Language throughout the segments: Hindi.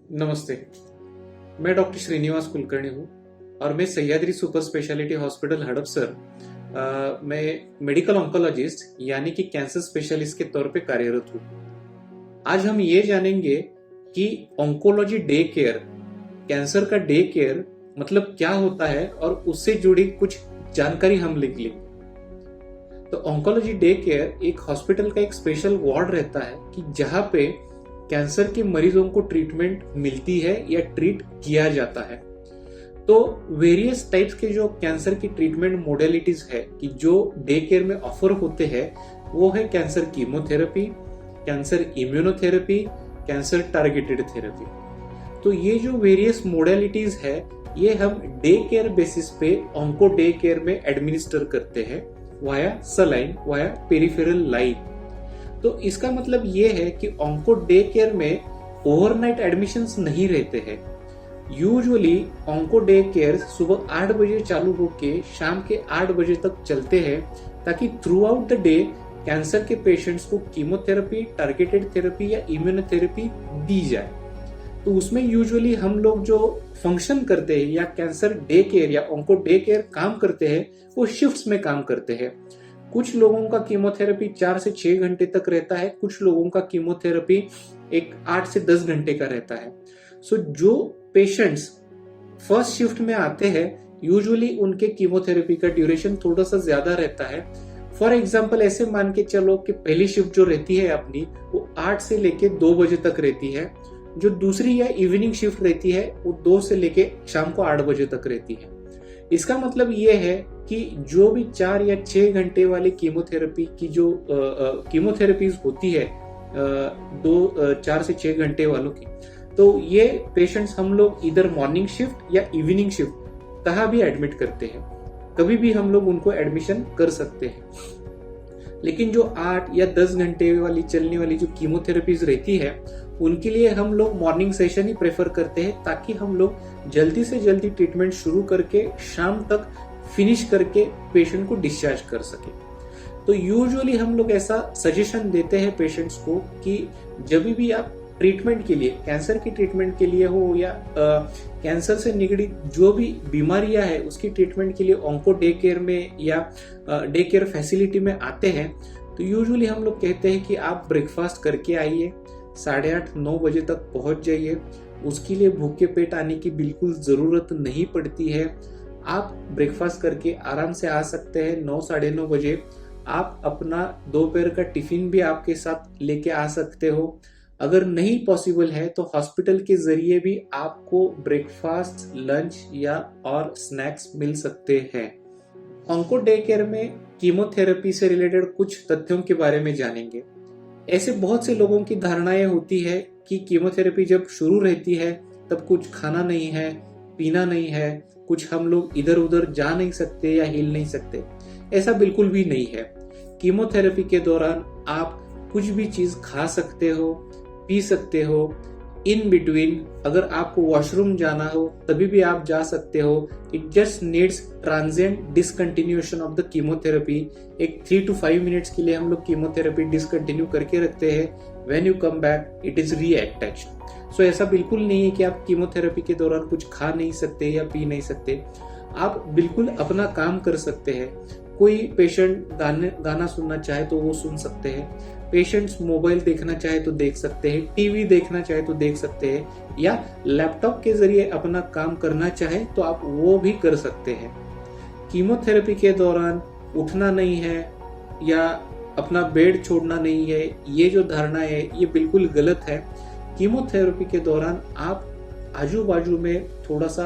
नमस्ते। मैं डॉक्टर श्रीनिवास कुलकर्णी हूँ और मैं Sahyadri super speciality hospital Hadapsar मैं मेडिकल ऑन्कोलॉजिस्ट यानी कि कैंसर स्पेशलिस्ट के तौर पे कार्यरत हूँ। आज हम ये जानेंगे कि ऑन्कोलॉजी डे केयर, कैंसर का डे केयर मतलब क्या होता है और उससे जुड़ी कुछ जानकारी हम लिख लेंगे। तो ऑन्कोलॉजी डे केयर एक हॉस्पिटल का एक स्पेशल वार्ड रहता है कि जहां पे कैंसर के मरीजों को ट्रीटमेंट मिलती है या ट्रीट किया जाता है। तो वेरियस टाइप्स के जो कैंसर की ट्रीटमेंट मोडेलिटीज है कि जो डे केयर में ऑफर होते हैं वो है cancer chemotherapy, cancer immunotherapy, cancer targeted therapy. तो ये जो वेरियस मोडेलिटीज है ये हम डे केयर बेसिस पे ऑन्को डे केयर में एडमिनिस्टर करते हैं via saline, via peripheral line. तो इसका मतलब ये है कि ऑन्को डे केयर में ओवरनाइट एडमिशंस नहीं रहते हैं। यूजुअली ऑन्को डे केयर सुबह 8 बजे चालू होके शाम के 8 बजे तक चलते हैं ताकि through out the day cancer के पेशेंट्स को कीमोथेरेपी, टारगेटेड थेरेपी या इम्यूनोथेरेपी दी जाए। तो उसमें यूजुअली हम लोग जो फंक्शन करते हैं या कैंसर डे केयर या ऑन्को डे केयर काम करते हैं वो शिफ्ट्स में काम करते हैं। कुछ लोगों का कीमोथेरेपी 4 से 6 घंटे तक रहता है, कुछ लोगों का कीमोथेरेपी एक 8 से 10 घंटे का रहता है। सो जो पेशेंट्स फर्स्ट शिफ्ट में आते हैं यूजुअली उनके कीमोथेरेपी का ड्यूरेशन थोड़ा सा ज्यादा रहता है। फॉर एग्जाम्पल ऐसे मान के चलो कि पहली शिफ्ट जो रहती है अपनी वो 8 से लेके 2 बजे तक रहती है, जो दूसरी या इवनिंग शिफ्ट रहती है वो 2 से लेके शाम को 8 बजे तक रहती है। इसका मतलब ये है कि जो भी 4 या 6 घंटे वाली कीमोथेरेपी की जो कीमोथेरेपीज होती है 4 से 6 घंटे वालों की, तो ये पेशेंट्स हम लोग इधर मॉर्निंग शिफ्ट या इवनिंग शिफ्ट कहाँ भी एडमिट करते हैं, कभी भी हम लोग उनको एडमिशन कर सकते हैं। लेकिन जो 8 या 10 घंटे वाली चलने वाली जो कीमोथेरेपीज रहती है उनके लिए हम लोग मॉर्निंग सेशन ही प्रेफर करते हैं ताकि हम लोग जल्दी से जल्दी ट्रीटमेंट शुरू करके शाम तक फिनिश करके पेशेंट को डिस्चार्ज कर सके। तो यूजुअली हम लोग ऐसा सजेशन देते हैं पेशेंट्स को कि जब भी आप ट्रीटमेंट के लिए, कैंसर की ट्रीटमेंट के लिए हो या कैंसर से निगड़ी जो भी बीमारियां है उसकी ट्रीटमेंट के लिए ऑन्को डे केयर में या डे केयर फैसिलिटी में आते हैं तो यूजुअली हम लोग कहते हैं कि आप ब्रेकफास्ट करके आइए, 8:30-9 बजे तक पहुंच जाइए। उसके लिए भूखे पेट आने की बिल्कुल जरूरत नहीं पड़ती है। आप ब्रेकफास्ट करके आराम से आ सकते हैं। 9-9:30 बजे आप अपना दोपहर का टिफिन भी आपके साथ लेके आ सकते हो। अगर नहीं पॉसिबल है तो हॉस्पिटल के जरिए भी आपको ब्रेकफास्ट, लंच या और स्नैक्स मिल सकते हैं। ऑन्को डे केयर में कीमोथेरेपी से रिलेटेड कुछ तथ्यों के बारे में जानेंगे। ऐसे बहुत से लोगों की धारणाएं होती है कि कीमोथेरेपी जब शुरू रहती है तब कुछ खाना नहीं है, पीना नहीं है, कुछ हम लोग इधर उधर जा नहीं सकते या हिल नहीं सकते। ऐसा बिल्कुल भी नहीं है। कीमोथेरेपी के दौरान आप कुछ भी चीज खा सकते हो, पी सकते हो। इन बिटवीन अगर आपको वॉशरूम जाना हो तभी भी आप जा सकते हो। It just needs transient discontinuation of the chemotherapy. एक 3 to 5 मिनट्स के लिए हम लोग कीमोथेरेपी डिसकंटिन्यू करके रखते हैं। When you come back it is reattached. So ऐसा बिल्कुल नहीं है कि आप कीमोथेरेपी के दौरान कुछ खा नहीं सकते या पी नहीं सकते। आप बिल्कुल अपना काम कर सकते हैं। कोई पेशेंट गाना सुनना चाहे तो वो सुन सकते हैं, पेशेंट्स मोबाइल देखना चाहे तो देख सकते हैं, टीवी देखना चाहे तो देख सकते हैं, या लैपटॉप के जरिए अपना काम करना चाहे तो आप वो भी कर सकते हैं। कीमोथेरेपी के दौरान उठना नहीं है या अपना बेड छोड़ना नहीं है, ये जो धारणा है ये बिल्कुल गलत है। कीमोथेरेपी के दौरान आप आजू बाजू में थोड़ा सा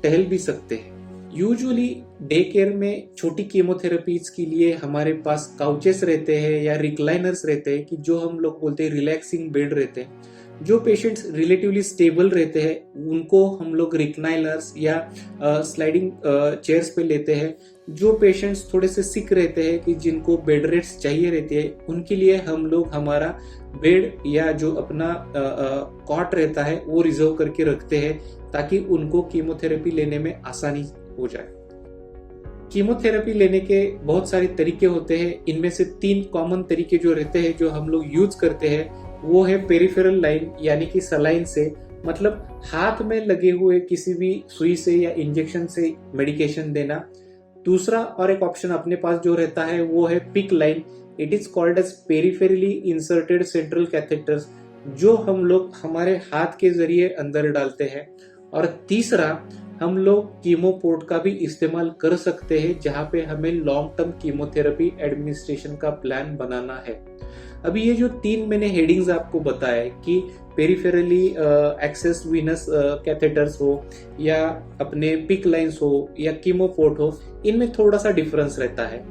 टहल भी सकते हैं। यूजुअली डे केयर में छोटी कीमोथेरेपीज के लिए हमारे पास काउचेस रहते हैं या रिक्लाइनर्स रहते हैं कि जो हम लोग बोलते हैं रिलैक्सिंग बेड रहते हैं। जो पेशेंट्स रिलेटिवली स्टेबल रहते हैं उनको हम लोग रिक्लाइनर्स या स्लाइडिंग चेयर्स पे लेते हैं। जो पेशेंट्स थोड़े से सिक रहते हैं कि जिनको बेड रेस्ट चाहिए रहती है उनके लिए हम लोग हमारा बेड या जो अपना कॉट रहता है वो रिजर्व करके रखते हैं ताकि उनको कीमोथेरेपी लेने में आसानी हो जाए। कीमोथेरेपी लेने के बहुत सारे तरीके होते हैं। इनमें से 3 कॉमन तरीके जो रहते हैं जो हम लोग यूज करते हैं वो है पेरिफेरल लाइन यानी कि सलाइन से मतलब हाथ में लगे हुए किसी भी सुई से या इंजेक्शन से मेडिकेशन देना। दूसरा और एक ऑप्शन अपने पास जो रहता है वो है PICC line. It is called as peripherally inserted central catheters, जो हम लोग हमारे हाथ के जरिए अंदर डालते हैं। और तीसरा, हम लोग कीमोपोर्ट का भी इस्तेमाल कर सकते हैं जहां पे हमें लॉन्ग टर्म कीमोथेरेपी एडमिनिस्ट्रेशन का प्लान बनाना है। अभी ये जो 3 मैंने हेडिंग्स आपको बताए कि पेरिफेरली एक्सेस वीनस कैथेटर्स हो या अपने पिक लाइंस हो या कीमोपोर्ट हो, इनमें थोड़ा सा डिफरेंस रहता है।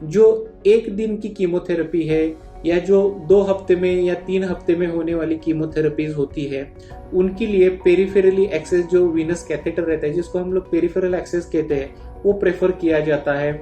जो 1 दिन की कीमोथेरेपी है या जो 2 हफ्ते में या 3 हफ्ते में होने वाली कीमोथेरेपीज होती है, उनके लिए पेरिफेरली एक्सेस जो वीनस कैथेटर रहता है, जिसको हम लोग पेरिफेरल एक्सेस कहते हैं, वो प्रेफर किया जाता है।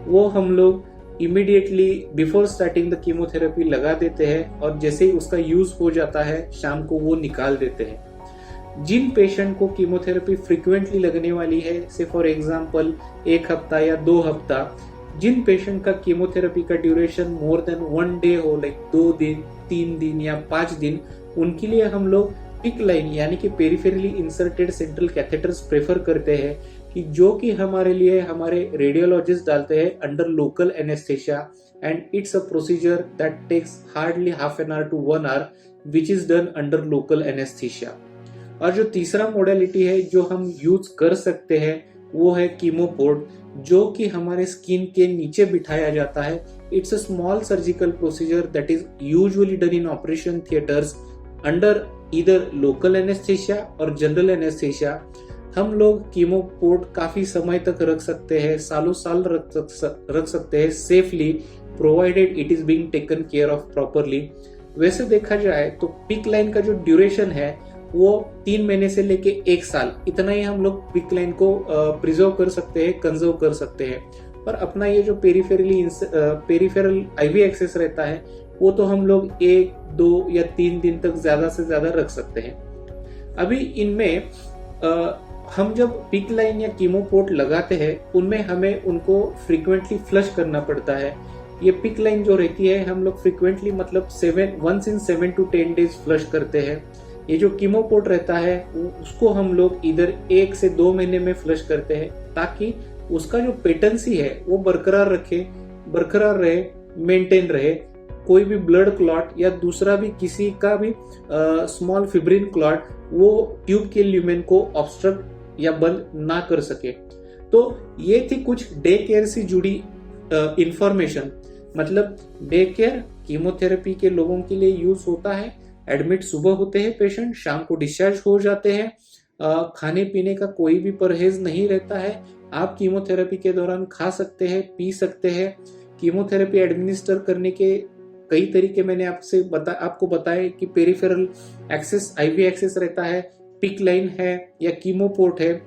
वो हम लोग immediately before starting the chemotherapy लगा देते हैं और जैसे ही उसका यूज हो जाता है शाम को वो निकाल देते हैं। जिन पेशेंट को कीमोथेरेपी फ्रिक्वेंटली लगने वाली है, से फॉर एग्जांपल 1 हफ्ता या 2 हफ्ता, जिन पेशेंट का कीमोथेरेपी का ड्यूरेशन मोर देन 1 डे हो, लाइक 2 दिन, 3 दिन या 5 दिन, उनके लिए हम लोग पिक लाइन यानी कि peripherally inserted central catheters prefer करते हैं, कि जो कि हमारे लिए हमारे रेडियोलॉजिस्ट डालते हैं under local anaesthesia, and it's a procedure that takes hardly half an hour to 1 hour, which is done under local anaesthesia. और जो तीसरा मॉडलिटी है जो हम यूज कर सकते हैं वो है कीमोपोर्ट, जो कि हमारे स्किन के नीचे बिठाया जाता है। It's a small surgical procedure that is usually done in operation theatres under either local anaesthesia और जनरल एनेस्थेशिया। हम लोग कीमोपोर्ट काफी समय तक रख सकते हैं, सालों साल रख सकते हैं safely, provided it is being taken care of properly. वैसे देखा जाए तो पिक लाइन का जो ड्यूरेशन है वो 3 महीने से लेके 1 साल, इतना ही हम लोग पिक लाइन को प्रिजर्व कर सकते हैं, कंजर्व कर सकते हैं। पर अपना ये जो पेरिफेरल आईवी एक्सेस रहता है वो तो हम लोग 1, 2 या 3 दिन तक ज्यादा से ज्यादा रख सकते हैं। अभी इनमें हम जब पिक लाइन या कीमोपोर्ट लगाते हैं उनमें हमें उनको फ्रीक्वेंटली फ्लश करना पड़ता है। ये पिक लाइन जो रहती है हम लोग फ्रीक्वेंटली मतलब 7 to 10 डेज फ्लश करते हैं। ये जो कीमोपोर्ट रहता है उसको हम लोग इधर 1 से 2 महीने में फ्लश करते हैं, ताकि उसका जो पेटेंसी है वो बरकरार रहे, मेंटेन रहे। कोई भी ब्लड क्लॉट या दूसरा भी किसी का भी स्मॉल फिब्रिन क्लॉट वो ट्यूब के ल्यूमेन को ऑब्स्ट्रक्ट या बंद ना कर सके। तो ये थी कुछ डे केयर से जुड़ी इंफॉर्मेशन। मतलब डे केयर कीमोथेरेपी के लोगों के लिए यूज होता है। एडमिट सुबह होते हैं पेशेंट, शाम को डिस्चार्ज हो जाते हैं। खाने पीने का कोई भी परहेज नहीं रहता है। आप कीमोथेरेपी के दौरान खा सकते हैं, पी सकते हैं। कीमोथेरेपी एडमिनिस्टर करने के कई तरीके मैंने आपको बताए कि पेरिफेरल एक्सेस, आईवी एक्सेस रहता है, पिक लाइन है या कीमोपोर्ट है।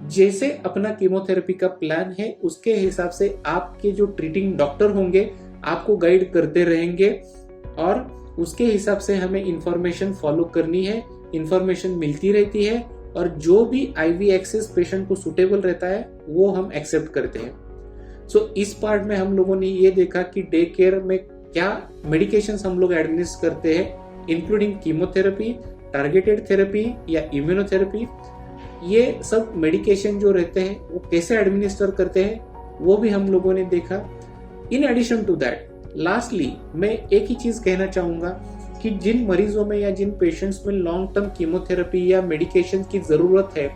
जैसे अपना कीमोथेरेपी का प्लान है उसके हिसाब से आपके जो ट्रीटिंग डॉक्टर होंगे आपको गाइड करते रहेंगे और उसके हिसाब से हमें इंफॉर्मेशन फॉलो करनी है। इंफॉर्मेशन मिलती रहती है और जो भी आईवी एक्सेस पेशेंट को सुटेबल रहता है वो हम एक्सेप्ट करते हैं। इस पार्ट में हम लोगों ने ये देखा कि डे केयर में क्या मेडिकेशंस हम लोग एडमिनिस्टर करते हैं, इंक्लूडिंग कीमोथेरेपी, टारगेटेड थेरेपी या इम्यूनोथेरेपी। ये सब मेडिकेशन जो रहते हैं वो कैसे एडमिनिस्टर करते हैं वो भी हम लोगों ने देखा। In addition to that, lastly मैं एक ही चीज कहना चाहूंगा कि जिन मरीजों में या जिन पेशेंट्स में लॉन्ग टर्म कीमोथेरेपी या मेडिकेशन की जरूरत है,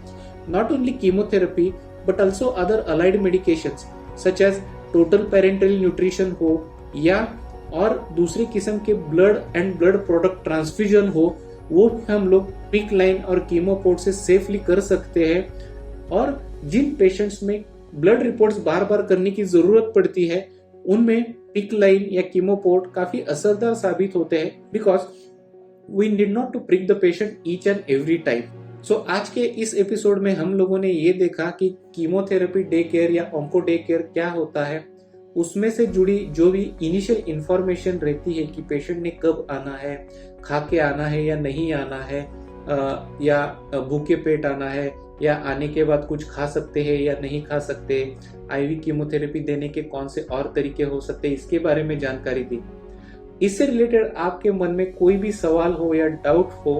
not only chemotherapy but also other allied medications such as total parenteral nutrition हो या और दूसरी किस्म के blood and blood product transfusion हो, वो हम लोग पिक लाइन और कीमोपोर्ट से सेफली कर सकते हैं। और जिन पेशेंट्स में ब्लड रिपोर्ट्स बार बार करने की जरूरत पड़ती है उनमें पिक लाइन या कीमोपोर्ट काफी असरदार साबित होते हैं, because we need not to prick the patient each and every time. आज के इस एपिसोड में हम लोगों ने ये देखा कि कीमोथेरेपी डे केयर या ऑन्को डे केयर क्या होता है, उसमें से जुड़ी जो भी इनिशियल इंफॉर्मेशन रहती है कि पेशेंट ने कब आना है, खा के आना है या नहीं आना है, या भूखे पेट आना है या आने के बाद कुछ खा सकते हैं या नहीं खा सकते, आईवी कीमोथेरेपी देने के कौन से और तरीके हो सकते हैं, इसके बारे में जानकारी दी। इससे रिलेटेड आपके मन में कोई भी सवाल हो या डाउट हो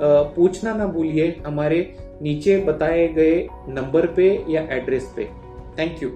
पूछना ना भूलिए हमारे नीचे बताए गए नंबर पे या एड्रेस पे। Thank you.